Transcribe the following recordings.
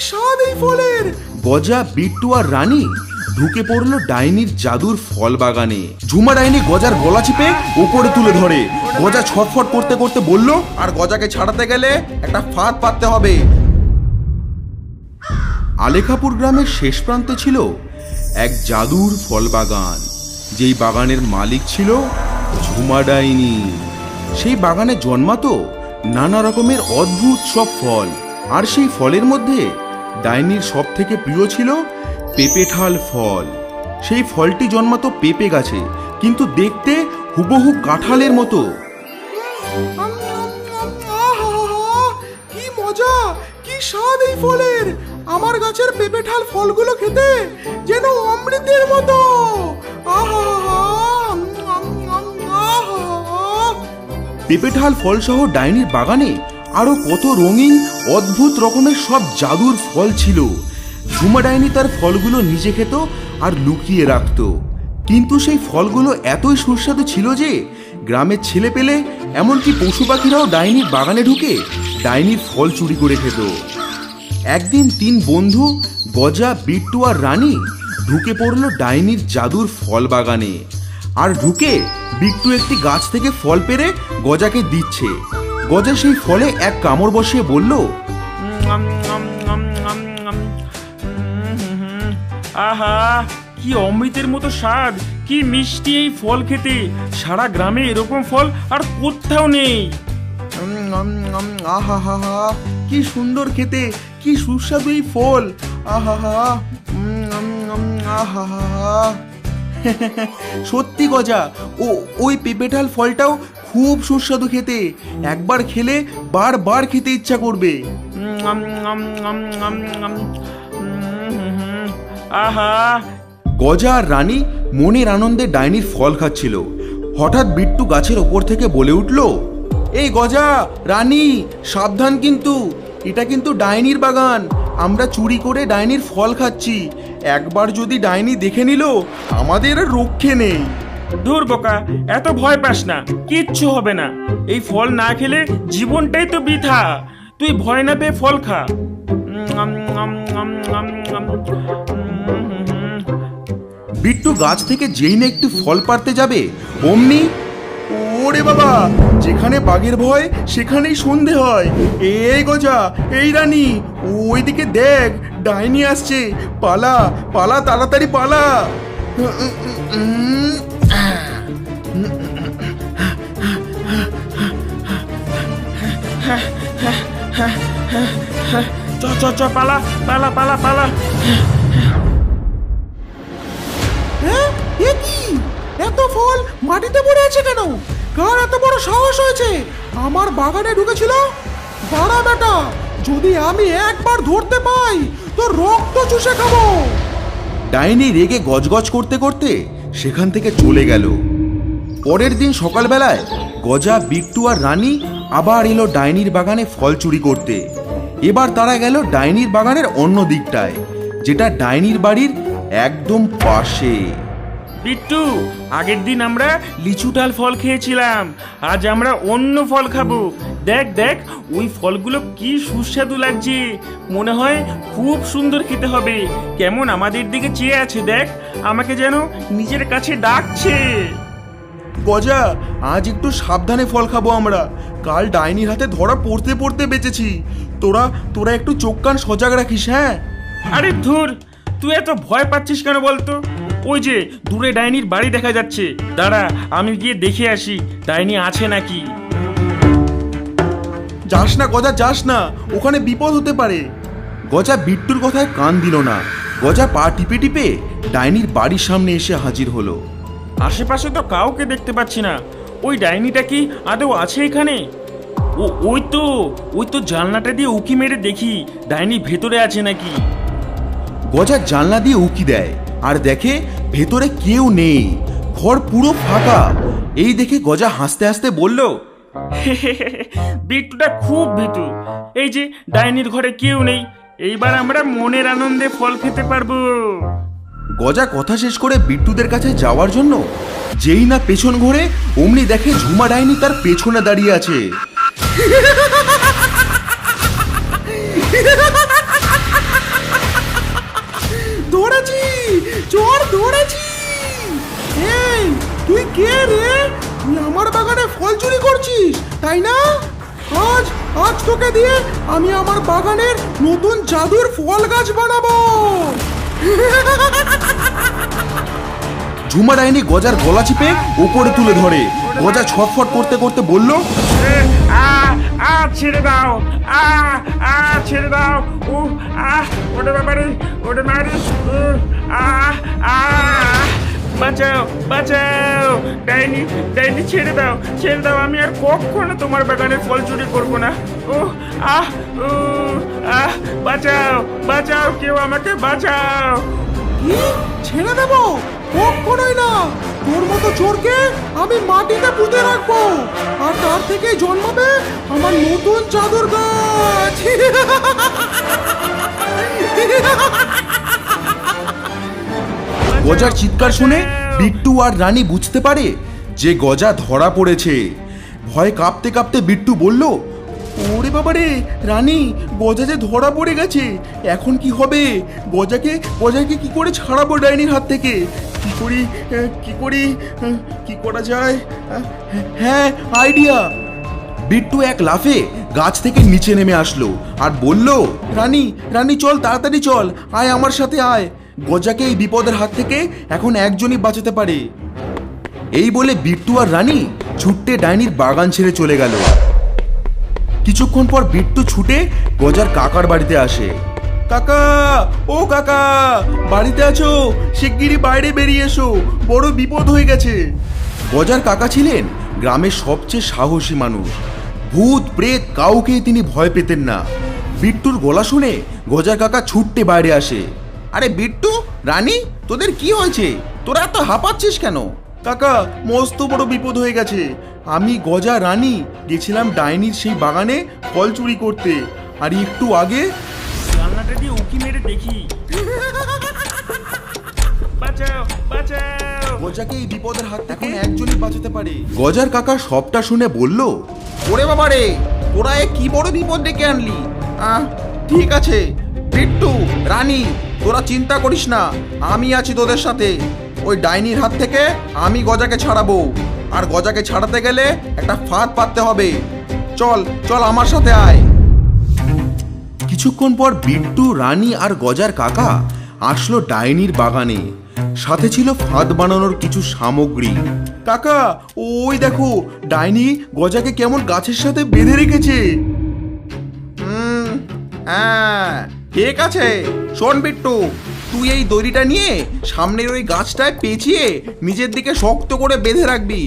স্বাদ এই ফলের। গজা, বিট্টু আর রানী ঢুকে পড়লো ডাইনির জাদুর ফল বাগানে। ঝুমা ডাইনি গজার গলা চিপে উপরে তুলে ধরে। গজা ছটফট করতে করতে বলল, আর গজাকে ছাড়াতে গেলে একটা ফাঁদ পাততে হবে। আলেখাপুর গ্রামের শেষ প্রান্তে ছিল এক জাদুর ফল বাগান, যেই বাগানের মালিক ছিল ঝুমা ডাইনি। সেই বাগানে জন্মাতো নানা রকমের অদ্ভুত সব ফল, আর সেই ফলের মধ্যে ডাইনির সব থেকে প্রিয় ছিল পেঁপেঠাল ফল। সেই ফলটি জন্মাতো পেঁপে গাছে, কিন্তু দেখতে হুবহু কাঁঠালের মতো। কি মজা, কি স্বাদ এই ফলের। আমার গাছের পেঁপেঠাল ফলগুলো খেতে যেন অমৃতের মতো। পেঁপেঠাল ফল সহ ডাইনির বাগানে আরো কত রঙিন অদ্ভুত রকমের সব জাদুর ফল ছিল। ঝুমা ডাইনি তার ফলগুলো নিজে খেত আর লুকিয়ে রাখত, কিন্তু সেই ফলগুলো এতই সুস্বাদু ছিল যে গ্রামের ছেলে পেলে এমনকি পশু পাখিরাও ডাইনির বাগানে ঢুকে ডাইনির ফল চুরি করে খেত। একদিন 3 বন্ধু গজা, বিট্টু আর রানী ঢুকে পড়ল ডাইনির জাদুর ফল বাগানে। আর ঢুকে বিট্টু একটি গাছ থেকে ফল পেড়ে গজাকে দিচ্ছে। গজা সেই ফলে এক কামড় বসিয়ে বলল, আহা, কি অমৃতের মতো স্বাদ, কি মিষ্টি এই ফল খেতে। সারা গ্রামে এরকম ফল আর কোথাও নেই। আহা হা হা, কি সুন্দর খেতে, কি সুস্বাদু এই ফল। আহা হা, আহা হা। সত্যি গজা, ওই পেঁপেঠাল ফলটাও খুব সুস্বাদু খেতে। একবার খেলে বারবার খেতে ইচ্ছা করবে। আহা। গজা আর রানী মনের আনন্দে ডাইনির ফল খাচ্ছিল। হঠাৎ বিট্টু গাছের ওপর থেকে বলে উঠল, এই গজা, রানী, সাবধান, কিন্তু এটা কিন্তু ডাইনির বাগান। আমরা চুরি করে ডাইনির ফল খাচ্ছি। একবার যদি ডাইনি দেখে নিল, আমাদের আর রক্ষে নেই। দূর বোকা, এত ভয় পাস না, কিচ্ছু হবে না। এই ফল না খেলে জীবনটাই তো বৃথা। তুই ভয় না পেয়ে ফল খা। বিট্টু গাছ থেকে যেই না একটু ফল পাড়তে যাবে, অমনি, ওরে বাবা, যেখানে বাঘের ভয় সেখানেই সন্ধে হয়। এই গজা, এই রানী, ওইদিকে দেখ, ডাইনি আসছে। পালা পালা, তাড়াতাড়ি পালা। চ চ চ, পালা পালা পালা পালা। এত ফল মাটিতে পড়ে আছে কেন? কার এত বড় সাহস হয়েছে আমার বাগানে ঢুকেছিল? দাঁড়া বেটা, যদি আমি একবার ধরতে পাই তো রক্ত চুষে খাবো। ডাইনি রেগে গজগজ করতে করতে সেখান থেকে চলে গেল। পরের দিন সকালবেলায় গজা, বিট্টু আর রানী আবার এলো ডাইনির বাগানে ফল চুরি করতে। এবার তারা গেল ডাইনির বাগানের অন্য দিকটায়, যেটা ডাইনির বাড়ির একদম পাশে। বিট্টু, আগের দিন আমরা লিচুটাল ফল খেয়েছিলাম, আজ আমরা অন্য ফল খাবো। দেখ দেখ, ওই ফলগুলো কি সুস্বাদু লাগছে। মনে হয় খুব সুন্দর খেতে হবে। কেমন আমাদের দিকে চেয়ে আছে দেখ, আমাকে যেন নিজের কাছে ডাকছে। গজা, আজ একটু সাবধানে ফল খাবো আমরা। কাল ডাইনির হাতে ধরা পড়তে পড়তে বেঁচেছি। তোরা একটু চোখ কান সজাগ রাখিস, হ্যাঁ? আরে ধুর, তুই এত ভয় পাচ্ছিস কেন বলতো? ওই যে দূরে ডাইনির বাড়ি দেখা যাচ্ছে, দাঁড়া আমি গিয়ে দেখে আসি ডাইনি আছে নাকি। যাস না গজা, যাস না, ওখানে বিপদ হতে পারে। গজা বিট্টুর কথায় কান দিল না। গজা পা টিপে টিপে ডাইনির বাড়ির সামনে এসে হাজির হলো। আশেপাশে তো কাউকে দেখতে পাচ্ছি না। ওই ডাইনিটা কি আদৌ আছে এখানে? ওই তো জানলাটা দিয়ে উকি মেরে দেখি ডাইনি ভেতরে আছে নাকি। গজা জানলা দিয়ে উকি দেয় আর দেখে ভেতরে কেউ নেই, ঘর পুরো ফাঁকা। এই দেখে গজা হাসতে হাসতে বলল, বিট্টুটা খুব ভীতু। এই যে ডাইনির ঘরে কেউ নেই, এইবার আমরা মনের আনন্দে ফল খেতে পারবো। গজা কথা শেষ করে বিট্টুদের কাছে যাওয়ার জন্য যেই না পেছন ঘুরে, অমনি দেখে ঝুমা ডাইনি তার পেছনে দাঁড়িয়ে আছে। তোকে দিয়ে আমি আমার বাগানের নতুন জাদুর ফল গাছ বানাবো। ঝুমা ডাইনি গজার গলা চিপে উপরে তুলে ধরে। গজা ছটফট করতে করতে বলল, ছেড়ে দাও, ছেড়ে দাও, ওটা ব্যাপারে ওটা মারি, বাঁচাও বাঁচাও, ডাইনি ডাইনি ছেড়ে দাও, ছেড়ে দাও, আমি আর কখনো তোমার বাগানের ফল চুরি করবো না। বাঁচাও বাঁচাও, কেউ আমাকে বাঁচাও। কি ছেড়ে দেবো? কখনোই না। তোর মতো চোরকে আমি মাটিতে পুঁতে রাখবো, আর তার থেকে জন্মাবে আমার নতুন জাদুর গাছ। গজার চিৎকার শুনে বিট্টু আর রানী বুঝতে পারে যে গজা ধরা পড়েছে। ভয় কাঁপতে কাঁপতে বিট্টু বলল, ওরে বাবা রে রানী, গজা যে ধরা পড়ে গেছে, এখন কি হবে? গজাকে কি করে ছাড়াবো ডাইনির হাত থেকে? কি করা যায়? হ্যাঁ, আইডিয়া। বিট্টু এক লাফে গাছ থেকে নিচে নেমে আসলো আর বলল, রানী চল, তাড়াতাড়ি চল, আয় আমার সাথে আয়। গজাকে এই বিপদের হাত থেকে এখন একজনই বাঁচাতে পারে। এই বলে বিট্টু আর রানী ছুটতে ডাইনির বাগান ছেড়ে চলে গেল। কিছুক্ষণ পর বিট্টু ছুটে গজার কাকার বাড়িতে আসে। কাকা, ও কাকা, বাড়িতে আছো? শিগগিরই বাইরে বেরিয়ে এসো, বড় বিপদ হয়ে গেছে। গজার কাকা ছিলেন গ্রামের সবচেয়ে সাহসী মানুষ। ভূত প্রেত কাউকেই তিনি ভয় পেতেন না। বিট্টুর গলা শুনে গজার কাকা ছুটতে বাইরে আসে। আরে বিট্টু, রানী, তোদের কি হয়েছে? তোরা এত হাঁপাচ্ছিস কেন? কাকা, মস্ত বড় বিপদ হয়ে গেছে। আমি, গজা, রানী গেছিলাম ডাইনির সেই বাগানে ফল চুরি করতে, আর একটু আগে জানলাটা দিয়ে উঁকি মেরে দেখি। বাঁচাও বাঁচাও, গজাকে এই বিপদের হাত থেকে একজনই বাঁচাতে পারে। গজার কাকা সবটা শুনে বলল, ওরে বাবা রে, তোরা এ কি বড় বিপদ ডেকে আনলি? ঠিক আছে বিট্টু, রানী, তোরা চিন্তা করিস না, আমি আছি তোদের সাথে। ওই ডাইনির হাত থেকে আমি গজাকে ছাড়াবো, আর গজাকে ছাড়াতে গেলে একটা ফাঁদ পাততে হবে। চল চল, আমার সাথে আয়। কিছুক্ষণ পর বিট্টু, রানী আর গজার কাকা আসলো ডাইনির বাগানে। সাথে ছিল ফাঁদ বানানোর কিছু সামগ্রী। কাকা, ওই দেখো, ডাইনি গজাকে কেমন গাছের সাথে বেঁধে রেখেছে। হ্যাঁ, ঠিক আছে। শোন বিট্টু, তুই এই দড়িটা নিয়ে সামনের ওই গাছটায় পেঁচিয়ে নিজের দিকে শক্ত করে বেঁধে রাখবি।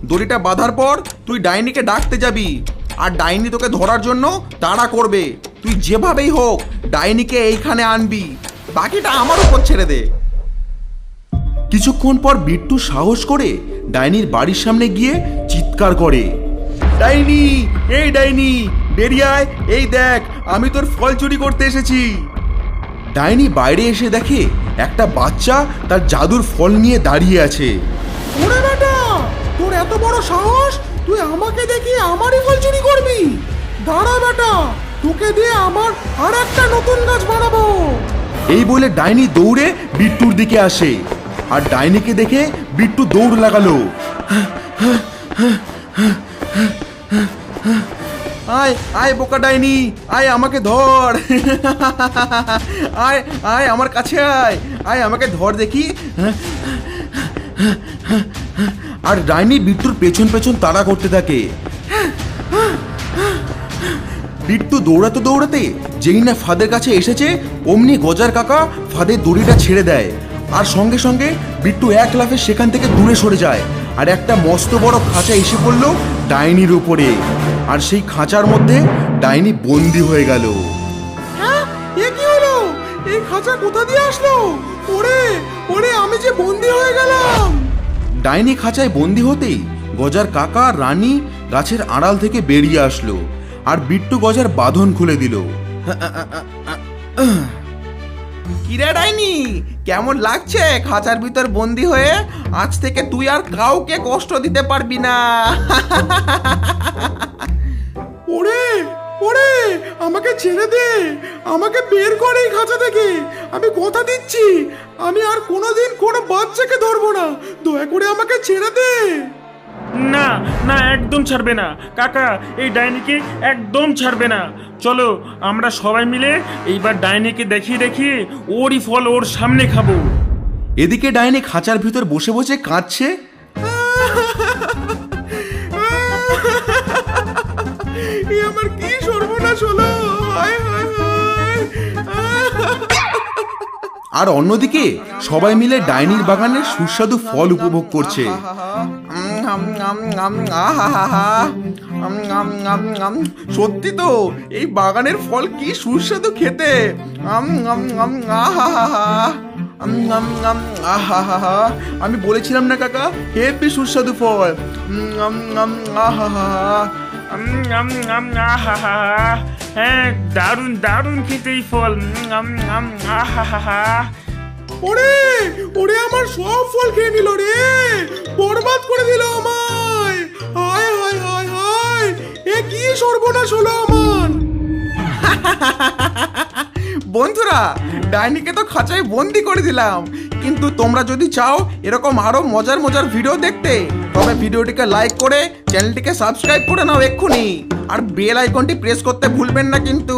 দড়িটা বাঁধার পর তুই ডাইনিকে ডাকতে যাবি, আর ডাইনি তোকে ধরার জন্য তাড়া করবে। তুই যেভাবেই হোক ডাইনিকে এইখানে আনবি, বাকিটা আমার উপর ছেড়ে দে। কিছুক্ষণ পর বিট্টু সাহস করে ডাইনির বাড়ির সামনে গিয়ে চিৎকার করে, ডাইনি, এই ডাইনি, বেরিয়ে আয়, এই দেখ আমি তোর ফল চুরি করতে এসেছি। ডাইনি বাইরে এসে দেখে একটা বাচ্চা তার জাদুর ফল নিয়ে দাঁড়িয়ে আছে। ওরে বেটা, তোর এত বড় সাহস, তুই আমাকে দেখিয়ে আমারই ফল চুরি করবি? দাঁড়া বেটা, তোকে দিয়ে আমার আর একটা নতুন গাছ বানাবো। এই বলে ডাইনি দৌড়ে বিট্টুর দিকে আসে, আর ডাইনিকে দেখে বিট্টু দৌড় লাগালো। আয় আয় বোকা ডাইনি, আয় আমাকে ধর। আয় আয় আমার কাছে আয়, আয় আমাকে ধর দেখি। আর ডাইনি বিট্টুর পেছন পেছন তাড়া করতে থাকে। বিট্টু দৌড়াতে দৌড়াতে যেই না ফাঁদের কাছে এসেছে, অমনি গজার কাকা ফাঁদের দড়িটা ছেড়ে দেয়, আর সঙ্গে সঙ্গে বিট্টু এক লাফে সেখান থেকে দূরে সরে যায়, আর একটা মস্ত বড় খাঁচা এসে পড়লো ডাইনির উপরে। আর সেই খাঁচার মধ্যে ডাইনি বন্দি হয়ে গেল। হ্যাঁ, এ কি হলো? এই খাঁচা কোথা দিয়ে আসলো? ওরে ওরে, আমি যে বন্দি হয়ে গেলাম। ডাইনি খাঁচায় বন্দি হতেই গজার কাকা, রানী গাছের আড়াল থেকে বেরিয়ে আসলো, আর বিট্টু গজার বাঁধন খুলে দিল। কিরে ডাইনি, কেমন লাগছে খাঁচার ভিতর বন্দি হয়ে? আজ থেকে তুই আর কাউকে কষ্ট দিতে পারবি না। ওরে ওরে, আমাকে ছেড়ে দে, আমাকে বের করে এই খাঁচা থেকে। আমি কথা দিচ্ছি, আমি আর কোনোদিন কোনো বাচ্চাকে ধরবো না। দয়া করে আমাকে ছেড়ে দে। না না, একদম ছাড়বে না কাকা, এই ডাইনিকে একদম ছাড়বে না। চলো আমরা সবাই মিলে এইবার ডাইনিকে দেখিয়ে দেখিয়ে ওরই ফল ওর সামনে খাবো। এদিকে ডাইনি খাঁচার ভিতর বসে বসে কাঁদছে। এ আমার কি সর্বনাশ হলো! হায় হায় হায়! আর অন্যদিকে সবাই মিলে ডাইনির বাগানের সুস্বাদু ফল উপভোগ করছে। সত্যি তো এই বাগানের ফল কি সুস্বাদু খেতে! আমি বলেছিলাম না কাকা, হেব্বি সুস্বাদু ফল। হ্যাঁ, দারুণ দারুণ খেতে এই ফল। ওরে ওরে, আমার সব ফল খেয়ে নিল রে, বরবাদ করে দিল আমায়! হায় হায় হায় হায়, এ কি সর্বনাশ হলো আমার! বন্ধুরা, ডাইনিকে তো খাঁচায় বন্দি করে দিলাম, কিন্তু তোমরা যদি চাও এরকম আরো মজার মজার ভিডিও দেখতে, তবে ভিডিওটিকে লাইক করে চ্যানেলটিকে সাবস্ক্রাইব করে নাও এক্ষুনি, আর বেল আইকনটি প্রেস করতে ভুলবেন না কিন্তু।